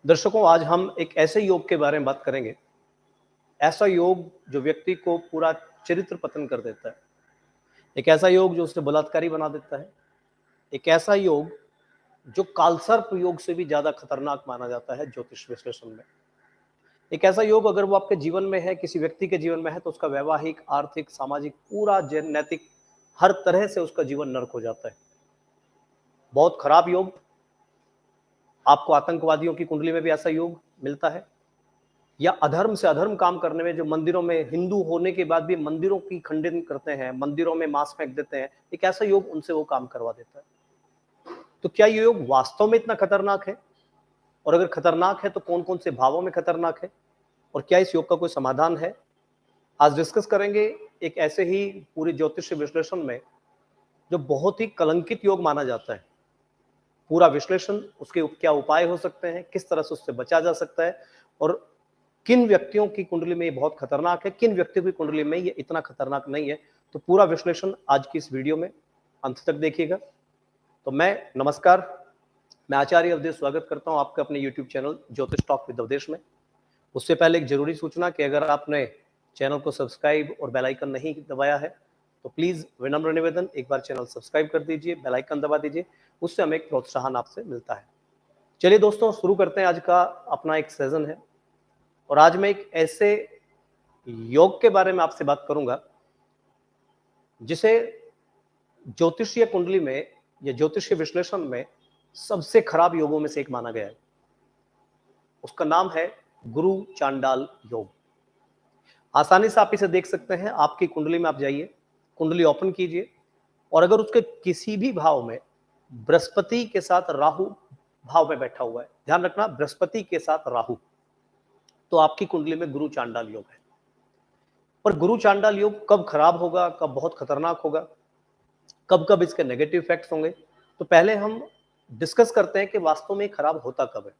दर्शकों, आज हम एक ऐसे योग के बारे में बात करेंगे, ऐसा योग जो व्यक्ति को पूरा चरित्र पतन कर देता है। एक ऐसा योग जो उसे बलात्कारी बना देता है। एक ऐसा योग जो कालसर्प योग से भी ज़्यादा खतरनाक माना जाता है ज्योतिष विश्लेषण में। एक ऐसा योग अगर वो आपके जीवन में है, किसी व्यक्ति के जीवन में है, तो उसका वैवाहिक, आर्थिक, सामाजिक, पूरा नैतिक हर तरह से उसका जीवन नर्क हो जाता है। बहुत खराब योग। आपको आतंकवादियों की कुंडली में भी ऐसा योग मिलता है, या अधर्म से अधर्म काम करने में, जो मंदिरों में हिंदू होने के बाद भी मंदिरों की खंडन करते हैं, मंदिरों में मांस फेंक देते हैं, एक ऐसा योग उनसे वो काम करवा देता है। तो क्या ये योग वास्तव में इतना खतरनाक है? और अगर खतरनाक है तो कौन कौन से भावों में खतरनाक है, और क्या इस योग का कोई समाधान है? आज डिस्कस करेंगे एक ऐसे ही पूरे ज्योतिष विश्लेषण में जो बहुत ही कलंकित योग माना जाता है। पूरा विश्लेषण, उसके क्या उपाय हो सकते हैं, किस तरह से उससे बचा जा सकता है, और किन व्यक्तियों की कुंडली में ये बहुत खतरनाक है, किन व्यक्तियों की कुंडली में ये इतना खतरनाक नहीं है। तो पूरा विश्लेषण आज की इस वीडियो में अंत तक देखिएगा। तो नमस्कार, मैं आचार्य अवधेश स्वागत करता हूं आपके अपने YouTube चैनल ज्योतिष टॉक विद अवधेश में। उससे पहले एक जरूरी सूचना कि अगर आपने चैनल को सब्सक्राइब और बेल आइकन नहीं दबाया है तो प्लीज विनम्र निवेदन, एक बार चैनल सब्सक्राइब कर दीजिए, बेल आइकन दबा दीजिए, उससे हमें एक प्रोत्साहन आपसे मिलता है। चलिए दोस्तों, शुरू करते हैं आज का अपना एक सेशन है। और आज मैं एक ऐसे योग के बारे में आपसे बात करूंगा जिसे ज्योतिषीय कुंडली में या ज्योतिषीय विश्लेषण में सबसे खराब योगों में से एक माना गया है। उसका नाम है गुरु चांडाल योग। आसानी से आप इसे देख सकते हैं। आपकी कुंडली में आप जाइए, कुंडली ओपन कीजिए, और अगर उसके किसी भी भाव में बृहस्पति के साथ राहु भाव में बैठा हुआ है, ध्यान रखना बृहस्पति के साथ राहु, तो आपकी कुंडली में गुरु चांडाल योग है। पर गुरु चांडाल योग कब खराब होगा, कब बहुत खतरनाक होगा, कब कब इसके नेगेटिव इफेक्ट्स होंगे, तो पहले हम डिस्कस करते हैं कि वास्तव में खराब होता कब है।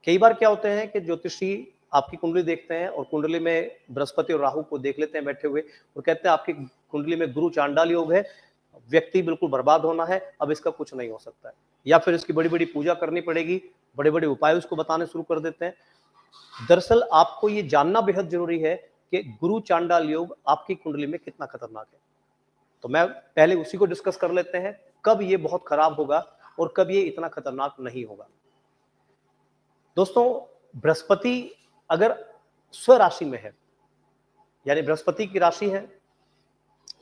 कई बार क्या होते हैं कि ज्योतिषी आपकी कुंडली देखते हैं और कुंडली में बृहस्पति और राहु को देख लेते हैं बैठे हुए, और कहते हैं आपकी कुंडली में गुरु चांडाल योग है, व्यक्ति बिल्कुल बर्बाद होना है, अब इसका कुछ नहीं हो सकता है, या फिर इसकी बड़ी बड़ी पूजा करनी पड़ेगी, बड़े बड़े उपाय उसको बताने शुरू कर देते हैं। दरअसल आपको ये जानना बेहद जरूरी है कि गुरु चांडाल योग आपकी कुंडली में कितना खतरनाक है। तो मैं पहले उसी को डिस्कस कर लेते हैं, कब ये बहुत खराब होगा और कब ये इतना खतरनाक नहीं होगा। दोस्तों, बृहस्पति अगर स्वराशि में है, यानी बृहस्पति की राशि है,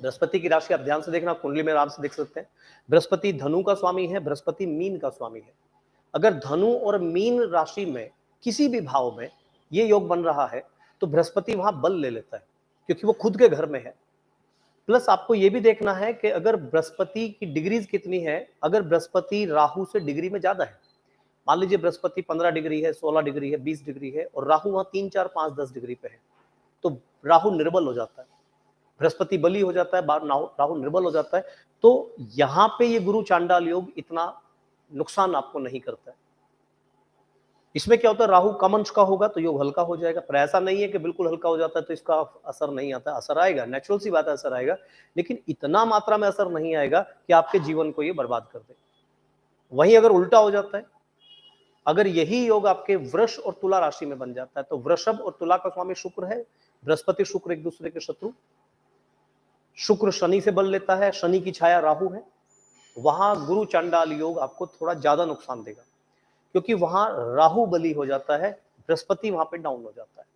बृहस्पति की राशि आप ध्यान से देखना, कुंडली में आराम से देख सकते हैं। बृहस्पति धनु का स्वामी है, बृहस्पति मीन का स्वामी है। अगर धनु और मीन राशि में किसी भी भाव में ये योग बन रहा है तो बृहस्पति वहां बल ले लेता है, क्योंकि वो खुद के घर में है। प्लस आपको ये भी देखना है कि अगर बृहस्पति की डिग्रीज कितनी है। अगर बृहस्पति राहु से डिग्री में ज्यादा है, मान लीजिए बृहस्पति 15 डिग्री है, 16 डिग्री है, 20 डिग्री है, और राहु वहां 3, 4, 5, 10 डिग्री पे है, तो राहु निर्बल हो जाता है, बृहस्पति बली हो जाता है, राहु निर्बल हो जाता है। तो यहां पे ये गुरु चांडाल योग इतना नुकसान आपको नहीं करता है। इसमें क्या होता है, राहु कम अंश का होगा तो योग हल्का हो जाएगा, पर ऐसा नहीं है कि बिल्कुल हल्का हो जाता है तो इसका असर नहीं आता। असर आएगा, नेचुरल सी बात है, असर आएगा, लेकिन इतना मात्रा में असर नहीं आएगा कि आपके जीवन को ये बर्बाद कर दे। वहीं अगर उल्टा हो जाता है, अगर यही योग आपके वृष और तुला राशि में बन जाता है, तो वृषभ और तुला का स्वामी शुक्र है, बृहस्पति शुक्र एक दूसरे के शत्रु, शुक्र शनि से बल लेता है, शनि की छाया राहु है, वहां गुरु चांडाल योग आपको थोड़ा ज्यादा नुकसान देगा, क्योंकि वहां राहु बली हो जाता है, बृहस्पति वहां पे डाउन हो जाता है।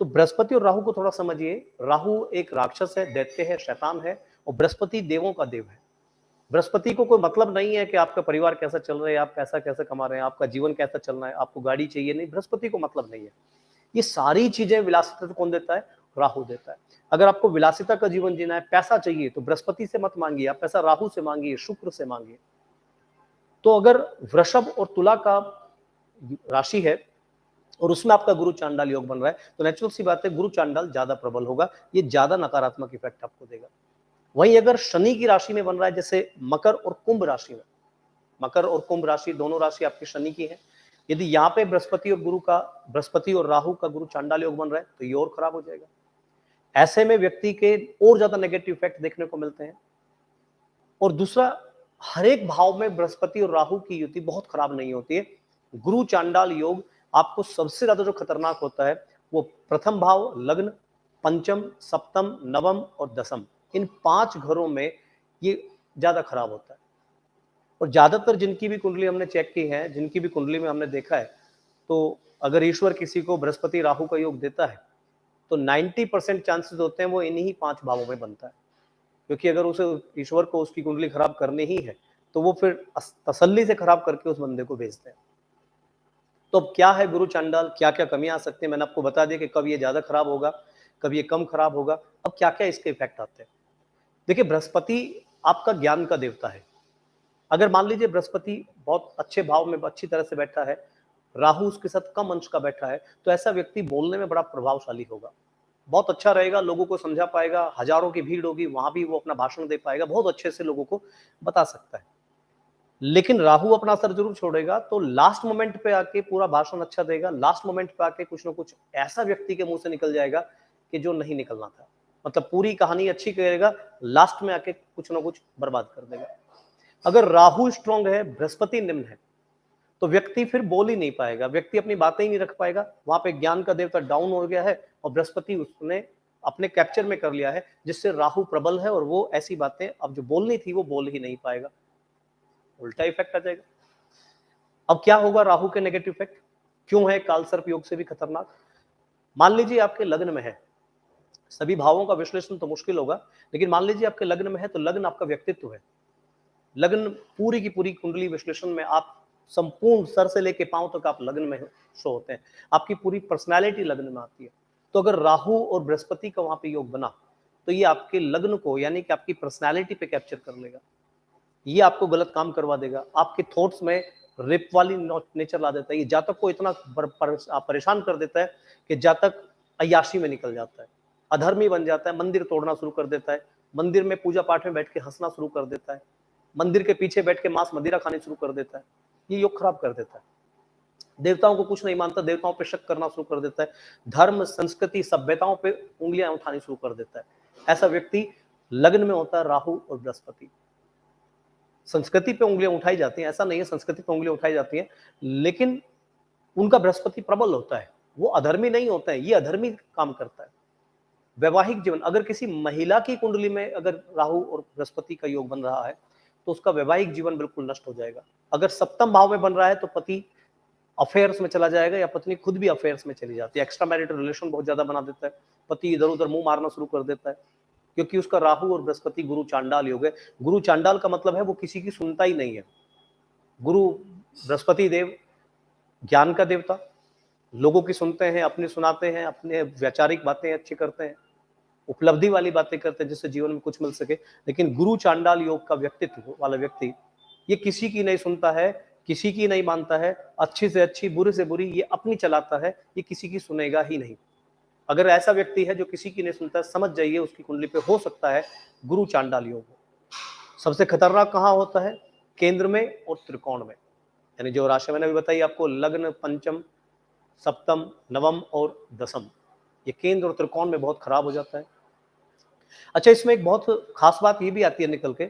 तो बृहस्पति और राहु को थोड़ा समझिए। राहु एक राक्षस है, दैत्य है, शैतान है, और बृहस्पति देवों का देव है। बृहस्पति को कोई मतलब नहीं है कि आपका परिवार कैसा चल रहा है, आप पैसा कैसे कमा रहे हैं, आपका जीवन कैसा चलना है, आपको गाड़ी चाहिए, नहीं, बृहस्पति को मतलब नहीं है। ये सारी चीजें विलासिता कौन देता है? राहु देता है। अगर आपको विलासिता का जीवन जीना है, पैसा चाहिए, तो बृहस्पति से मत मांगिए, आप पैसा राहु से मांगिए, शुक्र से मांगिए। तो अगर वृषभ और तुला का राशि है और उसमें आपका गुरु चांडाल योग बन रहा है, तो नेचुरल सी बात है, गुरु चांडाल ज्यादा प्रबल होगा, ये ज्यादा नकारात्मक इफेक्ट आपको देगा। वहीं अगर शनि की राशि में बन रहा है, जैसे मकर और कुंभ राशि में, मकर और कुंभ राशि दोनों राशि आपकी शनि की है, यदि यहाँ पे बृहस्पति और राहु का गुरु चांडाल योग बन रहा है, तो ये और खराब हो जाएगा। ऐसे में व्यक्ति के और ज्यादा नेगेटिव इफेक्ट देखने को मिलते हैं। और दूसरा, हर एक भाव में बृहस्पति और राहु की युति बहुत खराब नहीं होती है। गुरु चांडाल योग आपको सबसे ज्यादा जो खतरनाक होता है वो प्रथम भाव, लग्न, पंचम, सप्तम, नवम और दसम, इन 5 घरों में ये ज्यादा खराब होता है। और ज्यादातर जिनकी भी कुंडली हमने चेक की है, जिनकी भी कुंडली में हमने देखा है, तो अगर ईश्वर किसी को बृहस्पति राहु का योग देता है तो 90% चांसेस होते हैं वो इन्हीं 5 भावों में बनता है। क्योंकि अगर उसे ईश्वर को उसकी कुंडली खराब करनी ही है तो वो फिर तसल्ली से खराब करके उस बंदे को भेजते हैं। तो अब क्या है गुरु चांडाल, क्या क्या कमियां आ सकती हैं, मैंने आपको बता दिया कि कब ये ज्यादा खराब होगा, कब ये कम खराब होगा। अब क्या क्या इसके इफेक्ट आते हैं। देखिए, बृहस्पति आपका ज्ञान का देवता है। अगर मान लीजिए बृहस्पति बहुत अच्छे भाव में अच्छी तरह से बैठा है, राहु उसके साथ कम अंश का बैठा है, तो ऐसा व्यक्ति बोलने में बड़ा प्रभावशाली होगा, बहुत अच्छा रहेगा, लोगों को समझा पाएगा, हजारों की भीड़ होगी वहां भी वो अपना भाषण दे पाएगा, बहुत अच्छे से लोगों को बता सकता है। लेकिन राहु अपना असर जरूर छोड़ेगा, तो लास्ट मोमेंट पे आके पूरा भाषण अच्छा देगा, लास्ट मोमेंट पे आके कुछ ना कुछ ऐसा व्यक्ति के मुंह से निकल जाएगा कि जो नहीं निकलना था। मतलब पूरी कहानी अच्छी करेगा, लास्ट में आके कुछ ना कुछ बर्बाद कर देगा। अगर राहु स्ट्रांग है, बृहस्पति निम्न है, तो व्यक्ति फिर बोल ही नहीं पाएगा, व्यक्ति अपनी बातें ही नहीं रख पाएगा। वहां पे ज्ञान का देवता डाउन हो गया है और बृहस्पति उसने अपने कैप्चर में कर लिया है, जिससे राहु प्रबल है और वो ऐसी बातें अब जो बोलनी थी वो बोल ही नहीं पाएगा, उल्टा इफेक्ट आ जाएगा। अब क्या होगा राहु के नेगेटिव इफेक्ट, क्यों है कालसर्प योग से भी खतरनाक। मान लीजिए आपके लग्न में है, सभी भावों का विश्लेषण तो मुश्किल होगा, लेकिन मान लीजिए आपके लग्न में है, तो लग्न आपका व्यक्तित्व है। लग्न पूरी की पूरी कुंडली विश्लेषण में आप संपूर्ण सर से लेके पांव तक आप लग्न में शो होते हैं, आपकी पूरी पर्सनालिटी लग्न में आती है। तो अगर राहु और बृहस्पति का वहां पे योग बना तो ये आपके लग्न को यानी कि आपकी पर्सनालिटी पे कैप्चर कर लेगा, ये आपको गलत काम करवा देगा, आपके थॉट्स में रेप वाली नेचर ला देता है, ये जातक को इतना परेशान कर देता है कि जातक अय्याशी में निकल जाता है, अधर्मी बन जाता है, मंदिर तोड़ना शुरू कर देता है, मंदिर में पूजा पाठ में बैठ के हंसना शुरू कर देता है, मंदिर के पीछे बैठ के मांस मदिरा खानी शुरू कर देता है। ये योग खराब कर देता है, देवताओं को कुछ नहीं मानता, देवताओं पे शक करना शुरू कर देता है, धर्म संस्कृति सभ्यताओं पे उंगलियां उठानी शुरू कर देता है। ऐसा व्यक्ति लग्न में होता है राहु और बृहस्पति। संस्कृति पे उंगलियां उठाई जाती हैं, ऐसा नहीं है संस्कृति पे उंगलियां उठाई जाती हैं, लेकिन उनका बृहस्पति प्रबल होता है, वो अधर्मी नहीं होता है, ये अधर्मी काम करता है। वैवाहिक जीवन, अगर किसी महिला की कुंडली में अगर राहु और बृहस्पति का योग बन रहा है तो उसका वैवाहिक जीवन बिल्कुल नष्ट हो जाएगा। अगर सप्तम भाव में बन रहा है तो पति अफेयर्स में चला जाएगा या पत्नी खुद भी अफेयर्स में चली जाती है, एक्स्ट्रा मैरिटल रिलेशन बहुत ज्यादा बना देता है, पति इधर उधर मुंह मारना शुरू कर देता है, क्योंकि उसका राहु और बृहस्पति गुरु चांडाल योग है। गुरु चांडाल का मतलब है वो किसी की सुनता ही नहीं है। गुरु बृहस्पति देव ज्ञान का देवता, लोगों की सुनते हैं, अपने सुनाते हैं, अपने वैचारिक बातें अच्छी करते हैं, उपलब्धि वाली बातें करते हैं जिससे जीवन में कुछ मिल सके। लेकिन गुरु चांडाल योग का व्यक्तित्व वाला व्यक्ति ये किसी की नहीं सुनता है, किसी की नहीं मानता है, अच्छी से अच्छी बुरी से बुरी ये अपनी चलाता है, ये किसी की सुनेगा ही नहीं। अगर ऐसा व्यक्ति है जो किसी की नहीं सुनता है, समझ जाइए उसकी कुंडली पे हो सकता है गुरु चांडाल योग। सबसे खतरनाक कहाँ होता है, केंद्र में और त्रिकोण में, यानी जो राशि मैंने अभी बताई आपको, लग्न, पंचम, सप्तम, नवम और दसम, ये केंद्र और त्रिकोण में बहुत खराब हो जाता है। अच्छा, इसमें एक बहुत खास बात ये भी आती है निकल के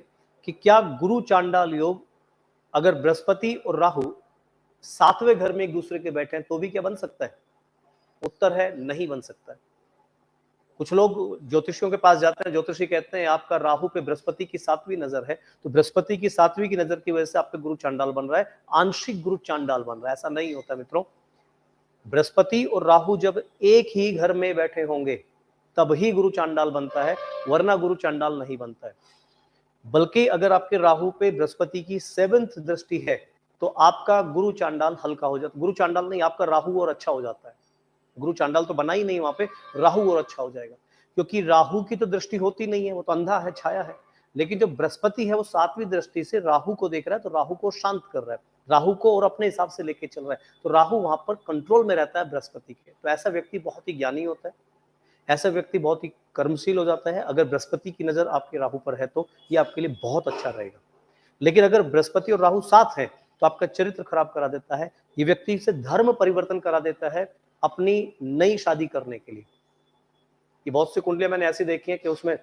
कि क्या गुरु चांडाल योग अगर बृहस्पति और राहु 7वें घर में एक दूसरे के बैठे हैं तो भी क्या बन सकता है? उत्तर है नहीं बन सकता है। कुछ लोग ज्योतिषियों के पास जाते हैं, ज्योतिषी कहते हैं आपका राहु पे बृहस्पति की 7वीं नजर है, तो बृहस्पति की 7वीं की नजर की वजह से आपका गुरु चांडाल बन रहा है, आंशिक गुरु चांडाल बन रहा है। ऐसा नहीं होता मित्रों, बृहस्पति और राहु जब एक ही घर में बैठे होंगे तब ही गुरु चांडाल बनता है, वरना गुरु चांडाल नहीं बनता है। बल्कि अगर आपके राहु पे बृहस्पति की 7th दृष्टि है तो आपका गुरु चांडाल हल्का हो जाता, गुरु चांडाल नहीं, आपका राहु और अच्छा हो जाता है। गुरु चांडाल तो बना ही नहीं, वहां पे राहु और अच्छा हो जाएगा, क्योंकि राहु की तो दृष्टि होती नहीं है, वो तो अंधा है, छाया है। लेकिन जो बृहस्पति है वो 7वीं दृष्टि से राहु को देख रहा है, तो राहु को शांत कर रहा है, राहु को और अपने हिसाब से लेके चल रहा है, तो राहु वहां पर कंट्रोल में रहता है बृहस्पति के। तो ऐसा व्यक्ति बहुत ही ज्ञानी होता है, ऐसा व्यक्ति बहुत ही कर्मशील हो जाता है। अगर बृहस्पति की नजर आपके राहु पर है तो ये आपके लिए बहुत अच्छा रहेगा। लेकिन अगर बृहस्पति और राहु साथ हैं तो आपका चरित्र खराब करा देता है, ये व्यक्ति से धर्म परिवर्तन करा देता है अपनी नई शादी करने के लिए। ये बहुत सी कुंडलियां मैंने ऐसी देखी हैं कि उसमें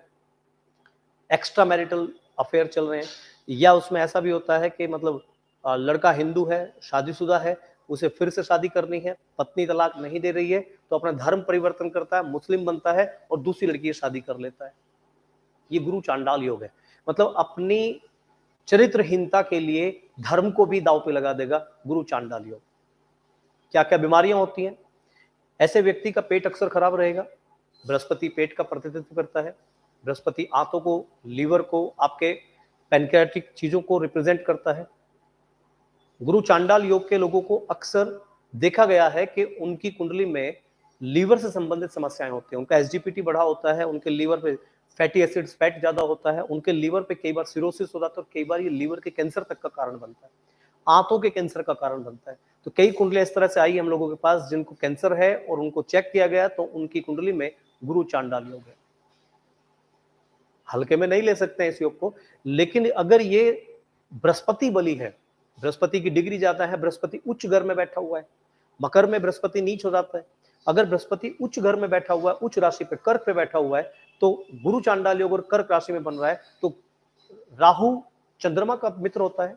एक्स्ट्रा मैरिटल अफेयर चल रहे हैं, या उसमें ऐसा भी होता है कि मतलब लड़का हिंदू है, शादीशुदा है, उसे फिर से शादी करनी है, पत्नी तलाक नहीं दे रही है तो अपना धर्म परिवर्तन करता है, मुस्लिम बनता है और दूसरी लड़की से शादी कर लेता है। ये गुरु चांडाल योग है। मतलब अपनी चरित्रहीनता के लिए धर्म को भी दांव पे लगा देगा गुरु चांडाल योग। क्या क्या बीमारियां होती हैं? ऐसे व्यक्ति का पेट अक्सर खराब रहेगा। बृहस्पति पेट का प्रतिनिधित्व करता है। बृहस्पति आंतों को, लीवर को, आपके पैनक्रियाटिक चीजों को रिप्रेजेंट करता है। गुरु चांडाल योग के लोगों को अक्सर देखा गया है कि उनकी कुंडली में लीवर से संबंधित समस्याएं होती हैं। उनका एसजीपीटी बढ़ा होता है, उनके लीवर पे फैटी एसिड्स, फैट ज्यादा होता है, उनके लीवर पे कई बार सिरोसिस हो जाता है और कई बार ये लीवर के कैंसर तक का कारण बनता है, आंतों के कैंसर का कारण बनता है। तो कई कुंडलियां इस तरह से आई हम लोगों के पास जिनको कैंसर है और उनको चेक किया गया तो उनकी कुंडली में गुरु चांडाल योग है। हल्के में नहीं ले सकते हैं इस योग को, लेकिन अगर ये बृहस्पति बली है, बृहस्पति की डिग्री ज्यादा है, बृहस्पति उच्च घर में बैठा हुआ है, मकर में बृहस्पति नीच हो जाता है। अगर बृहस्पति उच्च घर में बैठा हुआ है, उच्च राशि पे कर्क पे बैठा हुआ है, तो गुरु चांडाल योग और कर्क राशि में बन रहा है, तो राहु चंद्रमा का मित्र होता है,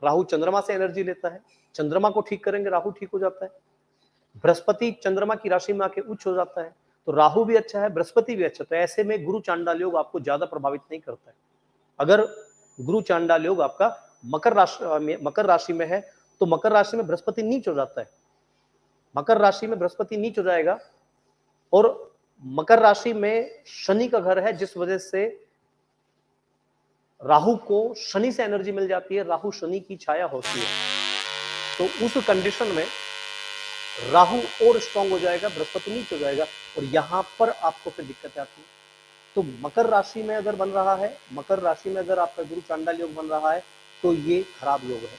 राहु चंद्रमा से एनर्जी लेता है, चंद्रमा को ठीक करेंगे राहु ठीक हो जाता है। बृहस्पति चंद्रमा की राशि में आके उच्च हो जाता है, तो राहु भी अच्छा है, बृहस्पति भी अच्छा, तो ऐसे में गुरु चांडाल योग आपको ज्यादा प्रभावित नहीं करता है। अगर गुरु चांडाल योग आपका मकर राशि में है तो मकर राशि में बृहस्पति नीच हो जाता है, मकर राशि में बृहस्पति नीच हो जाएगा और मकर राशि में शनि का घर है, जिस वजह से राहु को शनि से एनर्जी मिल जाती है, राहु शनि की छाया होती है, तो उस कंडीशन में राहु और स्ट्रांग हो जाएगा, बृहस्पति नीच हो जाएगा और यहां पर आपको फिर दिक्कत आती है। तो मकर राशि में अगर बन रहा है, मकर राशि में अगर आपका गुरु चांडाल योग बन रहा है तो ये खराब योग है।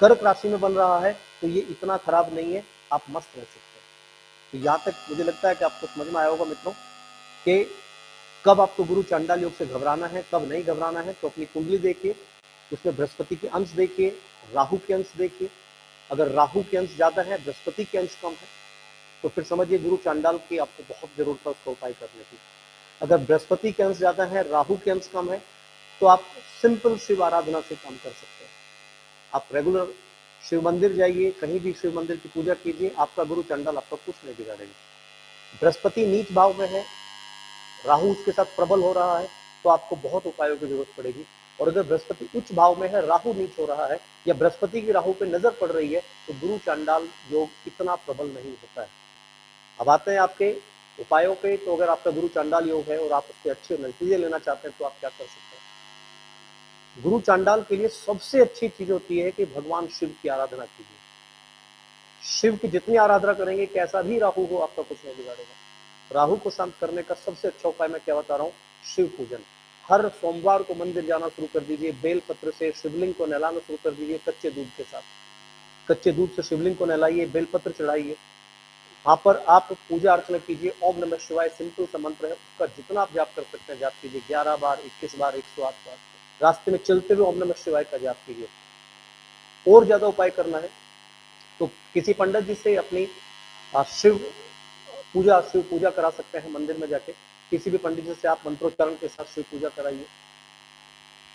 कर्क राशि में बन रहा है तो ये इतना खराब नहीं है, आप मस्त रह सकते हैं। तो यहाँ तक मुझे लगता है कि आपको समझ में आया होगा मित्रों कि कब आपको गुरु चांडाल योग से घबराना है, कब नहीं घबराना है। तो अपनी कुंडली देखिए, उसमें बृहस्पति के अंश देखिए, राहु के अंश देखिए। अगर राहु के अंश ज्यादा है, बृहस्पति के अंश कम है, तो फिर समझिए गुरु चांडाल की आपको बहुत जरूरत है उसका उपाय करने की। अगर बृहस्पति के अंश ज्यादा है, राहु के अंश कम है, तो आप सिंपल शिव आराधना से काम कर सकते हैं। आप रेगुलर शिव मंदिर जाइए, कहीं भी शिव मंदिर की पूजा कीजिए, आपका गुरु चांडाल आपका कुछ नहीं बिगाड़ेगा। बृहस्पति नीच भाव में है, राहु उसके साथ प्रबल हो रहा है, तो आपको बहुत उपायों की जरूरत पड़ेगी। और अगर बृहस्पति उच्च भाव में है, राहु नीच हो रहा है या बृहस्पति की राहु पे नजर पड़ रही है, तो गुरु चांडाल योग इतना प्रबल नहीं होता है। अब आते हैं आपके उपायों पे। तो अगर आपका गुरु चांडाल योग है और आप उसके अच्छे नतीजे लेना चाहते हैं तो आप क्या कर सकते हैं? गुरु चांडाल के लिए सबसे अच्छी चीज होती है कि भगवान शिव की आराधना कीजिए। शिव की जितनी आराधना करेंगे, कैसा भी राहु हो, आपका कुछ नहीं बिगाड़ेगा। राहु को शांत करने का सबसे अच्छा उपाय मैं क्या बता रहा हूँ? शिव पूजन। हर सोमवार को मंदिर जाना शुरू कर दीजिए, बेल पत्र से शिवलिंग को नहलाना शुरू कर दीजिए, कच्चे दूध के साथ। कच्चे दूध से शिवलिंग को नहलाइए, बेलपत्र चढ़ाइए, वहां पर आप पूजा अर्चना कीजिए। ओम नमः शिवाय सिंपल सा मंत्र है, उसका जितना आप जाप कर सकते हैं जाप कीजिए, 11 बार, 21 बार, 108 बार। रास्ते में चलते हुए ओम नमः शिवाय का जाप कीजिए। और ज्यादा उपाय करना है तो किसी पंडित जी से अपनी शिव पूजा करा सकते हैं मंदिर में जाके। किसी भी पंडित जी से आप मंत्रोच्चारण के साथ शिव पूजा कराइए।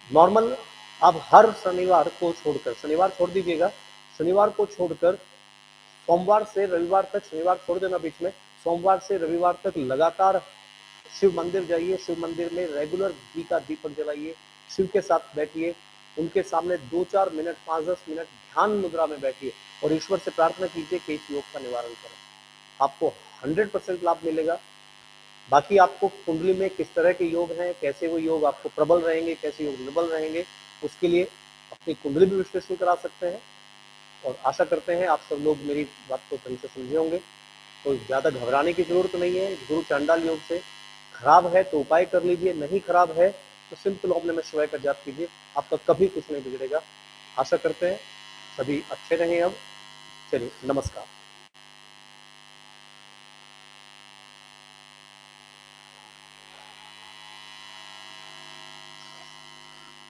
नॉर्मल आप हर शनिवार को छोड़कर, शनिवार छोड़ दीजिएगा, शनिवार को छोड़कर सोमवार से रविवार तक, शनिवार छोड़ देना बीच में, सोमवार से रविवार तक लगातार शिव मंदिर जाइए। शिव मंदिर में रेगुलर घी का दीपक जलाइए, शिव के साथ बैठिए, उनके सामने 2-4 मिनट, 5-10 मिनट ध्यान मुद्रा में बैठिए और ईश्वर से प्रार्थना कीजिए कि इस योग का निवारण करें। आपको 100% लाभ मिलेगा। बाकी आपको कुंडली में किस तरह के योग हैं, कैसे वो योग आपको प्रबल रहेंगे, कैसे योग निर्बल रहेंगे, उसके लिए अपनी कुंडली भी विश्लेषण करा सकते हैं। और आशा करते हैं आप सब लोग मेरी बात को सही से समझे होंगे। तो ज़्यादा घबराने की जरूरत नहीं है। गुरु चांडाल योग से खराब है तो उपाय कर लीजिए, नहीं खराब है तो सिंपल ओम नमः शिवाय का जाप कीजिए, आपका कभी कुछ नहीं बिगड़ेगा। आशा करते हैं सभी अच्छे रहें। अब चलिए, नमस्कार।